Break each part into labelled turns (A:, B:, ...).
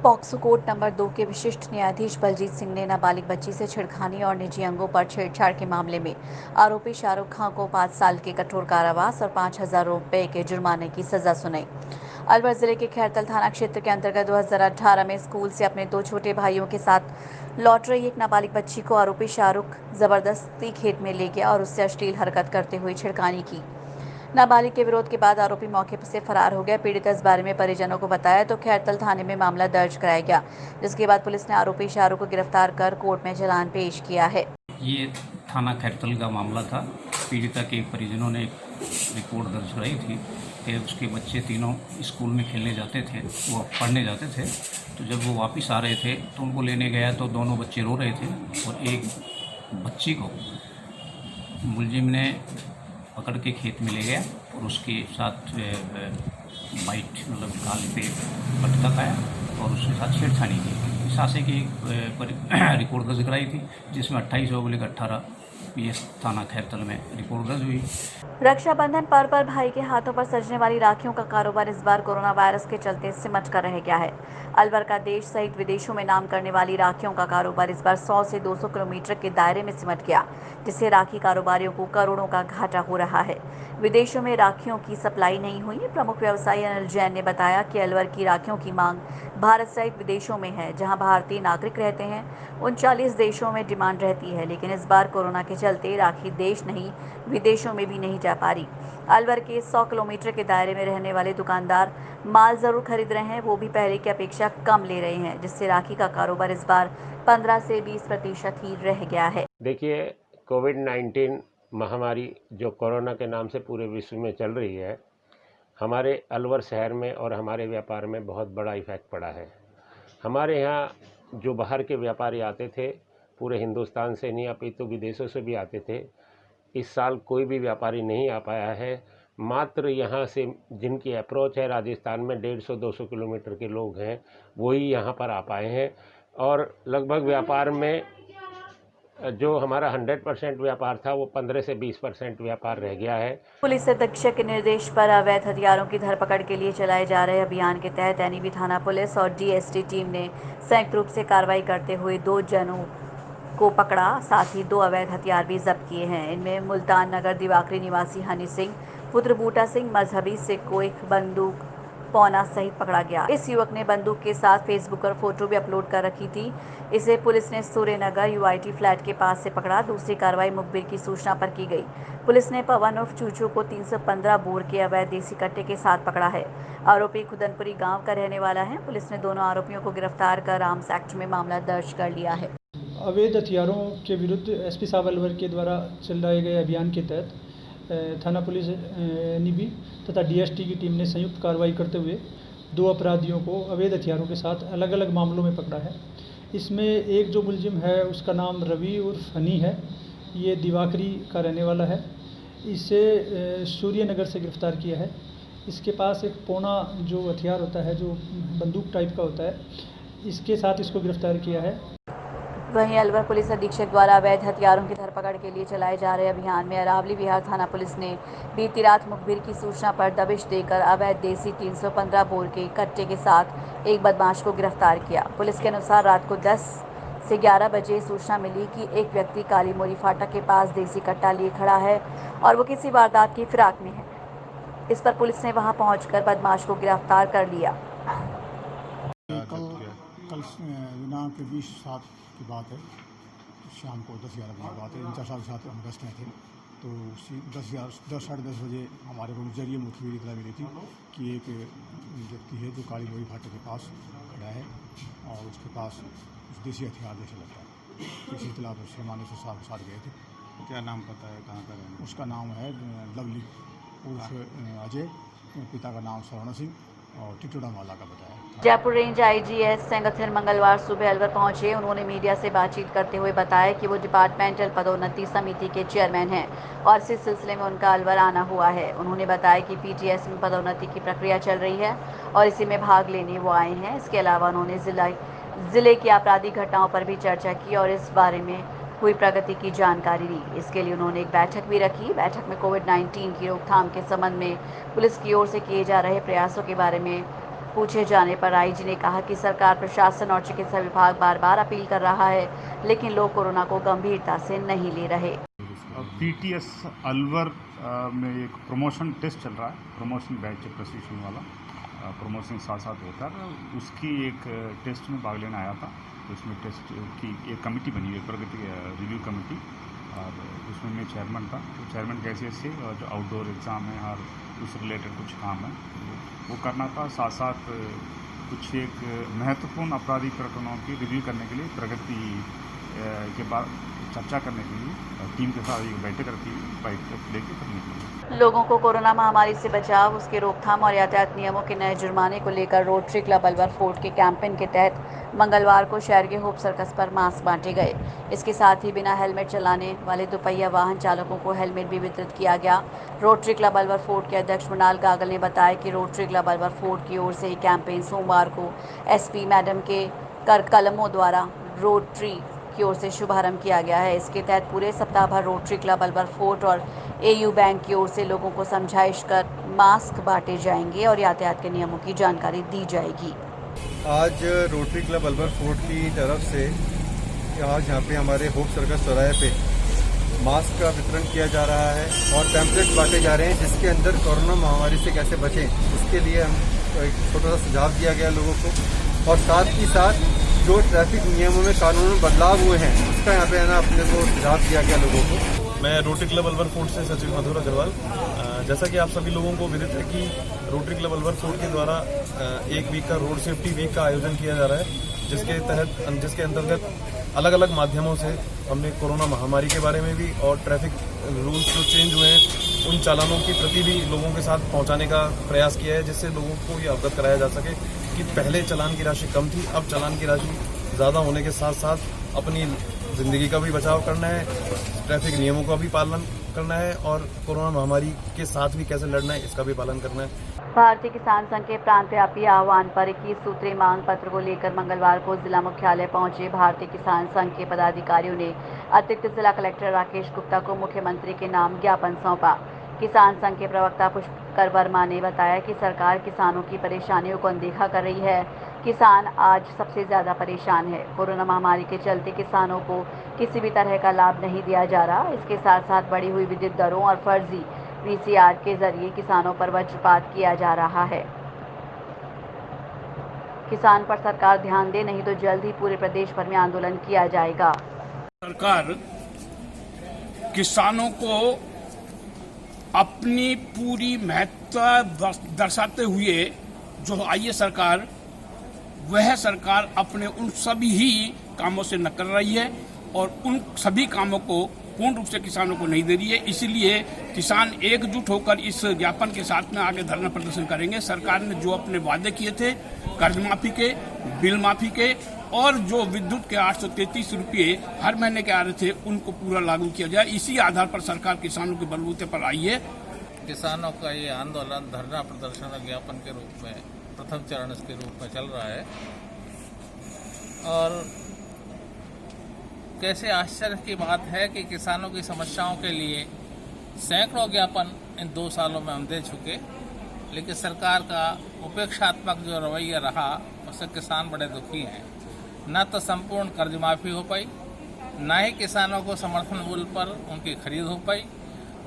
A: POCSO court number 2 के विशिष्ट न्यायाधीश बलजीत सिंह ने नाबालिग बच्ची से छेड़खानी और निजी अंगों पर छेड़छाड़ के मामले में आरोपी शाहरुख खान को 5 साल के कठोर कारावास और 5,000 रुपए के जुर्माने की सजा सुनाई। अलवर जिले के खैरतल थाना क्षेत्र के अंतर्गत 2018 में स्कूल से अपने 2 छोटे भाइयों के साथ लौट रही एक नाबालिग बच्ची को आरोपी शाहरुख जबरदस्ती खेत में ले गया और उससे अश्लील हरकत करते हुए छेड़खानी की। नाबालिग के विरोध के बाद आरोपी मौके से फरार हो गया। पीड़िता इस बारे में परिजनों को बताया तो खैरतल थाने में मामला दर्ज कराया गया, जिसके बाद पुलिस ने आरोपी शाहरुख को गिरफ्तार कर कोर्ट में चालान पेश किया है।
B: ये थाना खैरतल का मामला था। पीड़िता के परिजनों ने एक रिपोर्ट दर्ज कराई थी कि उसके बच्चे तीनों स्कूल में खेलने जाते थे, वो पढ़ने जाते थे। तो जब वो वापस आ रहे थे तो उनको लेने गया तो दोनों बच्चे रो रहे थे और एक बच्ची को मुलजिम ने पकड़ के खेत में ले गया और उसके साथ वाइट मतलब गाल पे पटका पाया और उसके साथ छेड़छाड़ी की। इस आशय की रिपोर्ट दर्ज कराई थी, जिसमें 28/18 PS थाना खैरतल में रिपोर्ट दर्ज हुई।
A: रक्षाबंधन पर्व पर भाई के हाथों पर सजने वाली राखियों का कारोबार इस बार कोरोना वायरस के चलते सिमट कर रह गया है। अलवर का देश सहित विदेशों में नाम करने वाली राखियों का कारोबार इस बार 100 से 200 किलोमीटर के दायरे में सिमट गया, जिससे राखी कारोबारियों को करोड़ों का घाटा हो रहा है। विदेशों में राखियों की सप्लाई नहीं हुई। प्रमुख व्यवसायी अनिल जैन ने बताया कि अलवर की राखियों की मांग भारत सहित विदेशों में है। जहां भारतीय नागरिक रहते हैं 39 देशों में डिमांड रहती है, लेकिन इस बार कोरोना के चलते राखी देश नहीं विदेशों में भी नहीं जा पा रही। अलवर के 100 किलोमीटर के दायरे में रहने वाले दुकानदार माल जरूर खरीद रहे हैं, वो भी पहले की अपेक्षा कम ले रहे हैं, जिससे राखी का कारोबार इस बार 15 से 20% ही रह गया है।
C: देखिए, कोविड-19 महामारी जो कोरोना के नाम से पूरे विश्व में चल रही है, हमारे अलवर शहर में और हमारे व्यापार में बहुत बड़ा इफेक्ट पड़ा है। हमारे यहाँ जो बाहर के व्यापारी आते थे, पूरे हिंदुस्तान से नहीं अपितु विदेशों से भी आते थे। इस साल कोई भी व्यापारी नहीं आ पाया है। मात्र यहाँ से जिनकी अप्रोच है राजस्थान में 150-200 किलोमीटर के लोग हैं, वही यहाँ पर आ पाए हैं और लगभग व्यापार में जो हमारा 100% व्यापार था वो 15 से 20% व्यापार रह गया है।
A: पुलिस अधीक्षक के निर्देश पर अवैध हथियारों की धरपकड़ के लिए चलाए जा रहे अभियान के तहत एनईबी थाना पुलिस और DST टीम ने संयुक्त रूप से कार्रवाई करते हुए 2 जनों को पकड़ा, साथ ही 2 अवैध हथियार भी जब्त किए हैं। इनमें मुल्तान नगर दिवाकरी निवासी हनी सिंह पुत्र बूटा सिंह मजहबी से को एक बंदूक पौना सहित पकड़ा गया। इस युवक ने बंदूक के साथ फेसबुक पर फोटो भी अपलोड कर रखी थी। इसे पुलिस ने सूर्यनगर UIT फ्लैट के पास से पकड़ा। दूसरी कार्रवाई मुखबिर की सूचना पर की गई। पुलिस ने पवन उर्फ चूचू को 315 बोर के अवैध देसी कट्टे के साथ पकड़ा है। आरोपी खुदनपुरी गांव का रहने वाला है। पुलिस ने दोनों आरोपियों को गिरफ्तार कर आर्म्स एक्ट में मामला दर्ज कर लिया है।
D: अवैध हथियारों के विरुद्ध SP साहब अलवर के द्वारा चलाए गए अभियान के तहत थाना पुलिस NEB तथा DST की टीम ने संयुक्त कार्रवाई करते हुए 2 अपराधियों को अवैध हथियारों के साथ अलग अलग मामलों में पकड़ा है। इसमें एक जो मुलजिम है उसका नाम रवि उर्फ हनी है, ये दिवाकरी का रहने वाला है। इसे सूर्यनगर से गिरफ्तार किया है। इसके पास एक पौना जो हथियार होता है, जो बंदूक टाइप का होता है, इसके साथ इसको गिरफ्तार किया है।
A: वहीं अलवर पुलिस अधीक्षक द्वारा अवैध हथियारों की धरपकड़ के लिए चलाए जा रहे अभियान में अरावली विहार थाना पुलिस ने बीती रात मुखबिर की सूचना पर दबिश देकर अवैध देसी 315 बोर के कट्टे के साथ एक बदमाश को गिरफ्तार किया। पुलिस के अनुसार रात को 10 से 11 बजे सूचना मिली कि एक व्यक्ति काली मोरी फाटक के पास देसी कट्टा लिए खड़ा है और वो किसी वारदात की फिराक में है। इस पर पुलिस ने वहां पहुंचकर बदमाश को गिरफ्तार कर लिया।
E: कल दिनांक 20/7 की बात है, शाम को 10-11 बजे की बात है। 4 साथ हम रेस्ट में थे तो 10-10:30 बजे हमारे को जरिए मुखबिर इतला मिली थी कि एक व्यक्ति है जो काली मोरी फाटक के पास खड़ा है और उसके पास कुछ देसी हथियार जैसे लगता है। इसी इतला पर हमारे से साथ गए थे।
F: क्या नाम पता है, कहाँ का रहने?
E: उसका नाम है लवली उर्फ अजय, पिता का नाम स्वर्ण सिंह और टिटोड़ा माला का बताया।
A: जयपुर रेंज IGS सेंगथिर मंगलवार सुबह अलवर पहुंचे। उन्होंने मीडिया से बातचीत करते हुए बताया कि वो डिपार्टमेंटल पदोन्नति समिति के चेयरमैन हैं और इसी सिलसिले में उनका अलवर आना हुआ है। उन्होंने बताया कि PTS में पदोन्नति की प्रक्रिया चल रही है और इसी में भाग लेने वो आए हैं। इसके अलावा उन्होंने जिले की आपराधिक घटनाओं पर भी चर्चा की और इस बारे में हुई प्रगति की जानकारी ली। इसके लिए उन्होंने एक बैठक भी रखी। बैठक में कोविड-19 की रोकथाम के संबंध में पुलिस की ओर से किए जा रहे प्रयासों के बारे में पूछे जाने पर आईजी ने कहा कि सरकार, प्रशासन और चिकित्सा विभाग बार बार अपील कर रहा है, लेकिन लोग कोरोना को गंभीरता से नहीं ले रहे।
F: पीटीएस अलवर में एक प्रमोशन टेस्ट चल रहा है, प्रमोशन बैच प्रशिक्षण वाला प्रमोशन साथ साथ होता है। उसकी एक टेस्ट में भाग लेना आया था। तो उसमें टेस्ट की एक कमेटी बनी हुई है, प्रगति रिव्यू कमेटी, और उसमें मैं चेयरमैन था। तो चेयरमैन की हैसियत से और जो आउटडोर एग्ज़ाम है और उससे रिलेटेड कुछ काम है वो करना था। साथ साथ कुछ एक महत्वपूर्ण आपराधिक प्रकरणों की रिव्यू करने के लिए प्रगति के बाद चर्चा करने के लिए टीम के साथ एक बैठक लेके करने के लिए।
A: लोगों को कोरोना महामारी से बचाव, उसके रोकथाम और यातायात नियमों के नए जुर्माने को लेकर रोटरी क्लब अलवर फोर्ट के कैंपेन के तहत मंगलवार को शहर के होप सर्कस पर मास्क बांटे गए। इसके साथ ही बिना हेलमेट चलाने वाले दोपहिया वाहन चालकों को हेलमेट भी वितरित किया गया। रोटरी क्लब अलवर फोर्ट के अध्यक्ष मृणाल गागल ने बताया कि रोटरी क्लब अलवर फोर्ट की ओर से ये कैंपेन सोमवार को एसपी मैडम के कलमों द्वारा रोटरी की ओर से शुभारंभ किया गया है। इसके तहत पूरे सप्ताह भर रोटरी क्लब अलवर फोर्ट और एयू बैंक की ओर से लोगों को समझाइश कर मास्क बांटे जाएंगे और यातायात के नियमों की जानकारी दी जाएगी।
G: आज रोटरी क्लब अलवर फोर्ट की तरफ से आज यहाँ पे हमारे होप सर्कस चौराहे पे मास्क का वितरण किया जा रहा है और पैम्पलेट बांटे जा रहे हैं, जिसके अंदर कोरोना महामारी से कैसे बचें इसके लिए हम एक छोटा सा सुझाव दिया गया लोगों को। और साथ ही साथ जो ट्रैफिक नियमों में कानून में बदलाव हुए हैं उसका यहाँ पे है ना अपने को सुझाव दिया गया लोगों को।
H: मैं रोटरी क्लब अलवर फोर्ट से सचिव मधुर अग्रवाल। जैसा कि आप सभी लोगों को विदित है कि रोटरी क्लब अलवर फोर्ट के द्वारा एक वीक का रोड सेफ्टी वीक का आयोजन किया जा रहा है, जिसके अंतर्गत अलग अलग माध्यमों से हमने कोरोना महामारी के बारे में भी और ट्रैफिक रूल्स जो चेंज हुए हैं उन चालानों के प्रति भी लोगों के साथ पहुंचाने का प्रयास किया है, जिससे लोगों को ये अवगत कराया जा सके कि पहले चालान की राशि कम थी, अब चालान की राशि ज़्यादा होने के साथ साथ अपनी ज़िंदगी का भी बचाव करना है, ट्रैफिक नियमों का भी पालन करना है और कोरोना महामारी के साथ भी कैसे लड़ना है इसका भी पालन करना है।
A: भारतीय किसान संघ के प्रांतव्यापी आह्वान पर 21 सूत्रीय मांग पत्र को लेकर मंगलवार को जिला मुख्यालय पहुंचे भारतीय किसान संघ के पदाधिकारियों ने अतिरिक्त जिला कलेक्टर राकेश गुप्ता को मुख्यमंत्री के नाम ज्ञापन सौंपा। किसान संघ के प्रवक्ता पुष्कर वर्मा ने बताया कि सरकार किसानों की परेशानियों को अनदेखा कर रही है। किसान आज सबसे ज़्यादा परेशान है। कोरोना महामारी के चलते किसानों को किसी भी तरह का लाभ नहीं दिया जा रहा। इसके साथ साथ बढ़ी हुई विद्युत दरों और फर्जी VCR के जरिए किसानों पर वज्रपात किया जा रहा है। किसान पर सरकार ध्यान दे, नहीं तो जल्द ही पूरे प्रदेश भर में आंदोलन किया जाएगा।
I: सरकार किसानों को अपनी पूरी महत्ता दर्शाते हुए जो आई है सरकार, वह सरकार अपने उन सभी ही कामों से न कर रही है और उन सभी कामों को पूर्ण रूप से किसानों को नहीं दे रही है। इसीलिए किसान एकजुट होकर इस ज्ञापन के साथ में आगे धरना प्रदर्शन करेंगे। सरकार ने जो अपने वादे किए थे कर्ज माफी के, बिल माफी के और जो विद्युत के 833 रुपये हर महीने के आ रहे थे उनको पूरा लागू किया जाए। इसी आधार पर सरकार किसानों के बलबूते पर आई है।
J: किसानों का ये आंदोलन धरना प्रदर्शन और ज्ञापन के रूप में प्रथम चरण के रूप में चल रहा है और कैसे आश्चर्य की बात है कि किसानों की समस्याओं के लिए सैकड़ों ज्ञापन इन 2 सालों में हम दे चुके, लेकिन सरकार का उपेक्षात्मक जो रवैया रहा उससे किसान बड़े दुखी हैं। न तो संपूर्ण कर्ज माफी हो पाई, न ही किसानों को समर्थन मूल्य पर उनकी खरीद हो पाई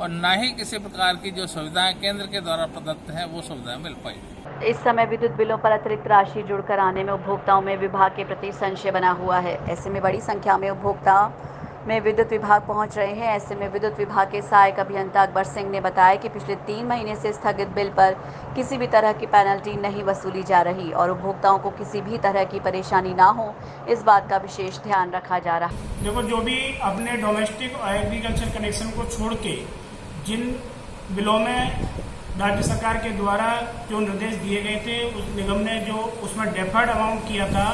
J: और न ही किसी प्रकार की जो सुविधाएं केंद्र के द्वारा प्रदत्त हैं वो सुविधाएं मिल पाई।
A: इस समय विद्युत बिलों पर अतिरिक्त राशि जुड़कर आने में उपभोक्ताओं में विभाग के प्रति संशय बना हुआ है। ऐसे में बड़ी संख्या में उपभोक्ता में विद्युत विभाग पहुंच रहे हैं। ऐसे में विद्युत विभाग के सहायक अभियंता अकबर सिंह ने बताया कि पिछले 3 महीने से स्थगित बिल पर किसी भी तरह की पेनल्टी नहीं वसूली जा रही और उपभोक्ताओं को किसी भी तरह की परेशानी ना हो, इस बात का विशेष ध्यान रखा जा रहा है।
K: देखो, जो भी अपने डोमेस्टिक और एग्रीकल्चर कनेक्शन को छोड़ के जिन बिलों में राज्य सरकार के द्वारा जो निर्देश दिए गए थे, उस निगम ने जो उसमें डेफर्ड अमाउंट किया था,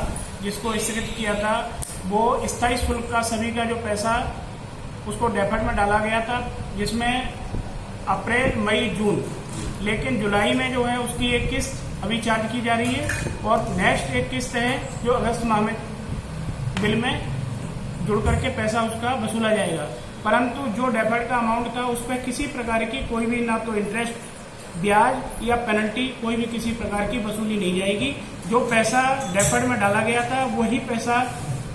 K: जिसको स्थगित किया था, वो स्थायी शुल्क का सभी का जो पैसा उसको डेफर्ड में डाला गया था, जिसमें अप्रैल, मई, जून, लेकिन जुलाई में जो है उसकी एक किस्त अभी चार्ज की जा रही है और नेक्स्ट एक किस्त है जो अगस्त माह में बिल में जुड़ करके पैसा उसका वसूला जाएगा। परंतु जो डेफर्ड का अमाउंट था उस पर किसी प्रकार की कोई भी ना तो इंटरेस्ट ब्याज या पेनल्टी कोई भी किसी प्रकार की वसूली नहीं जाएगी। जो पैसा डेफर्ड में डाला गया था वही पैसा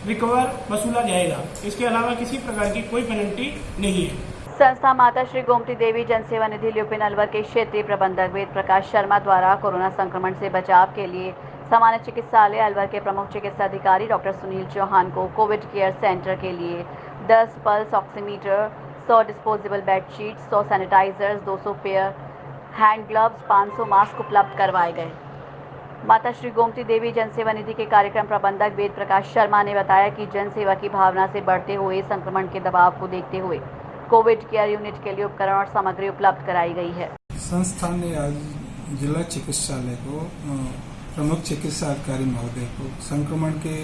K: रिकवर वसूला जाएगा। इसके अलावा किसी प्रकार की कोई पेनल्टी नहीं है।
A: संस्था माता श्री गोमती देवी जनसेवा निधि ल्यूपिन अलवर के क्षेत्रीय प्रबंधक वेद प्रकाश शर्मा द्वारा कोरोना संक्रमण से बचाव के लिए सामान्य चिकित्सालय अलवर के प्रमुख चिकित्सा अधिकारी डॉक्टर सुनील चौहान को कोविड केयर सेंटर के लिए 10 pulse oximeter, 100 disposable bedsheet, 100 sanitizers, 200 pair hand gloves, 500 mask उपलब्ध करवाए गए। माता श्री गोमती देवी जनसेवा निधि के कार्यक्रम प्रबंधक वेद प्रकाश शर्मा ने बताया कि जनसेवा की भावना से बढ़ते हुए संक्रमण के दबाव को देखते हुए कोविड केयर यूनिट के लिए उपकरण और सामग्री उपलब्ध कराई गई है।
L: संस्था ने आज जिला चिकित्सालय को प्रमुख चिकित्सा अधिकारी महोदय को संक्रमण के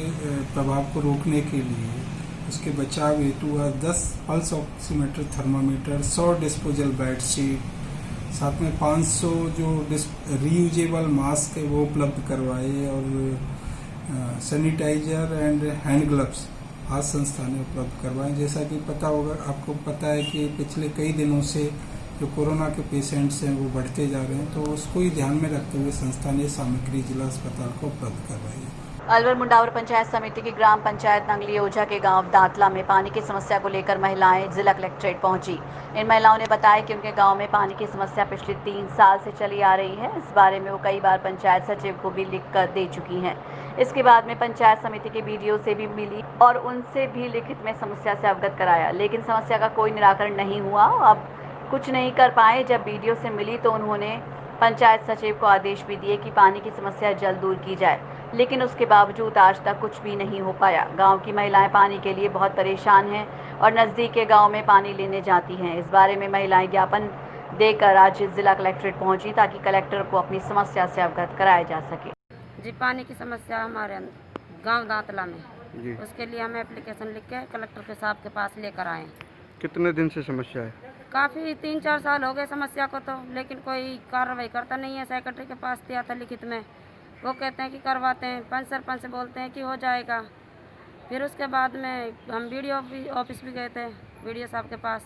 L: प्रभाव को रोकने के लिए उसके बचाव हेतु 10 pulse oximeter, thermometer, 100 disposable bedsheet, साथ में 500 जो रीयूजेबल मास्क है वो उपलब्ध करवाए और सैनिटाइजर एंड हैंड ग्लव्स आज संस्था ने उपलब्ध करवाए। जैसा कि पता होगा, आपको पता है कि पिछले कई दिनों से जो कोरोना के पेशेंट्स हैं वो बढ़ते जा रहे हैं, तो उसको ही ध्यान में रखते हुए संस्था ने सामग्री जिला अस्पताल को उपलब्ध करवाई है।
A: अलवर मुंडावर पंचायत समिति की ग्राम पंचायत नंगली ओझा के गांव दातला में पानी की समस्या को लेकर महिलाएं जिला कलेक्ट्रेट पहुंची। इन महिलाओं ने बताया कि उनके गांव में पानी की समस्या पिछले 3 साल से चली आ रही है। इस बारे में वो कई बार पंचायत सचिव को भी लिख कर दे चुकी हैं। इसके बाद में पंचायत समिति के बीडीओ से भी मिली और उनसे भी लिखित में समस्या से अवगत कराया, लेकिन समस्या का कोई निराकरण नहीं हुआ। अब कुछ नहीं कर पाए। जब बीडीओ से मिली तो उन्होंने पंचायत सचिव को आदेश भी दिए कि पानी की समस्या जल्द दूर की जाए, लेकिन उसके बावजूद आज तक कुछ भी नहीं हो पाया। गांव की महिलाएं पानी के लिए बहुत परेशान हैं और नज़दीक के गांव में पानी लेने जाती हैं। इस बारे में महिलाएं ज्ञापन देकर आज जिला कलेक्ट्रेट पहुंची ताकि कलेक्टर को अपनी समस्या से अवगत कराया जा सके।
M: जी, पानी की समस्या हमारे गांव दातला में जी। उसके लिए हम एप्लीकेशन लिख के कलेक्टर के साहब के पास लेकर आए।
N: कितने दिन से समस्या है?
M: काफ़ी 3-4 साल हो गए समस्या को, तो लेकिन कोई कार्रवाई करता नहीं है। सेक्रेटरी के पास दिया था लिखित में, वो कहते हैं कि करवाते हैं। पंच सरपंच से बोलते हैं कि हो जाएगा। फिर उसके बाद में हम बीडीओ ऑफिस भी गए थे, बीडीओ साहब के पास।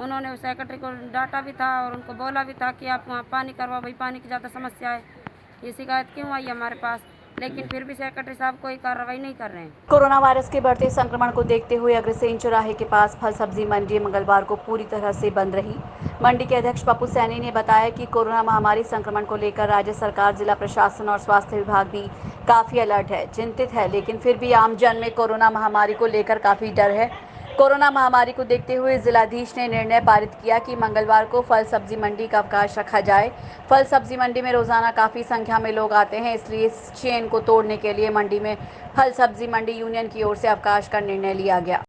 M: उन्होंने सेक्रेटरी को डांटा भी था और उनको बोला भी था कि आप वहाँ पानी करवाओ, भाई पानी की ज़्यादा समस्या है, ये शिकायत क्यों आई हमारे पास, लेकिन फिर भी सेक्रेटरी साहब कोई कार्रवाई नहीं कर रहे हैं।
A: कोरोना वायरस के बढ़ते संक्रमण को देखते हुए अग्रसेन चौराहे के पास फल सब्जी मंडी मंगलवार को पूरी तरह से बंद रही। मंडी के अध्यक्ष पप्पू सैनी ने बताया कि कोरोना महामारी संक्रमण को लेकर राज्य सरकार, जिला प्रशासन और स्वास्थ्य विभाग भी काफ़ी अलर्ट है, चिंतित है, लेकिन फिर भी आम जन में कोरोना महामारी को लेकर काफ़ी डर है। कोरोना महामारी को देखते हुए जिलाधीश ने निर्णय पारित किया कि मंगलवार को फल सब्जी मंडी का अवकाश रखा जाए। फल सब्जी मंडी में रोजाना काफ़ी संख्या में लोग आते हैं, इसलिए इस चेन को तोड़ने के लिए मंडी में फल सब्जी मंडी यूनियन की ओर से अवकाश का निर्णय लिया गया।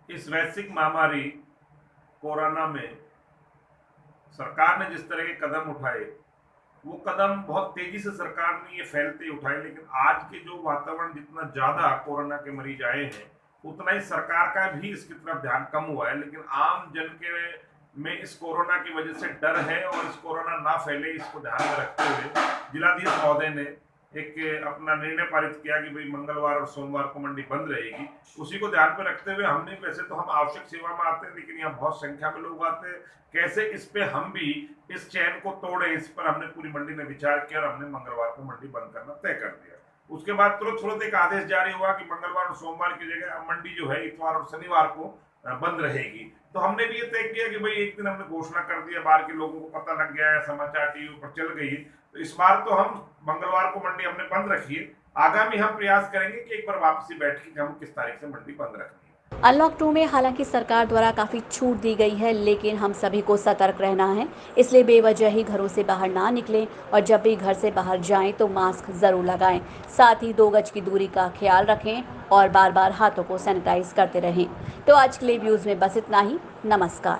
O: इस वैश्विक महामारी कोरोना में सरकार ने जिस तरह के कदम उठाए, वो कदम बहुत तेजी से सरकार ने ये फैलते उठाए, लेकिन आज के जो वातावरण जितना ज़्यादा कोरोना के मरीज आए हैं उतना ही सरकार का भी इसकी तरफ ध्यान कम हुआ है। लेकिन आम जन के में इस कोरोना की वजह से डर है और इस कोरोना ना फैले, इसको ध्यान में रखते हुए जिलाधीश महोदय ने एक अपना निर्णय पारित किया कि भाई मंगलवार और सोमवार को मंडी बंद रहेगी। उसी को ध्यान में रखते हुए हमने, वैसे तो हम आवश्यक सेवा में आते हैं, लेकिन यहाँ बहुत संख्या में लोग आते हैं, कैसे इस पे हम भी इस चैन को तोड़े, इस पर हमने पूरी मंडी ने विचार किया और हमने मंगलवार को मंडी बंद करना तय कर दिया। उसके बाद तुरंत एक आदेश जारी हुआ कि मंगलवार और सोमवार की जगह अब मंडी जो है इतवार और शनिवार को बंद रहेगी। तो हमने भी ये तय किया कि भाई एक दिन हमने घोषणा कर दिया, बाहर के लोगों को पता लग गया है, समाचार टीवी पर चल गई है, तो इस बार तो हम मंगलवार को मंडी हमने बंद रखी है। आगामी हम प्रयास करेंगे कि एक बार वापसी बैठ के हम किस तारीख से मंडी बंद रखेंगे।
A: अनलॉक 2 में हालांकि सरकार द्वारा काफ़ी छूट दी गई है, लेकिन हम सभी को सतर्क रहना है, इसलिए बेवजह ही घरों से बाहर ना निकलें और जब भी घर से बाहर जाएं तो मास्क ज़रूर लगाएं। साथ ही 2 गज की दूरी का ख्याल रखें और बार बार हाथों को सैनिटाइज करते रहें। तो आज के लिए व्यूज़ में बस इतना ही। नमस्कार।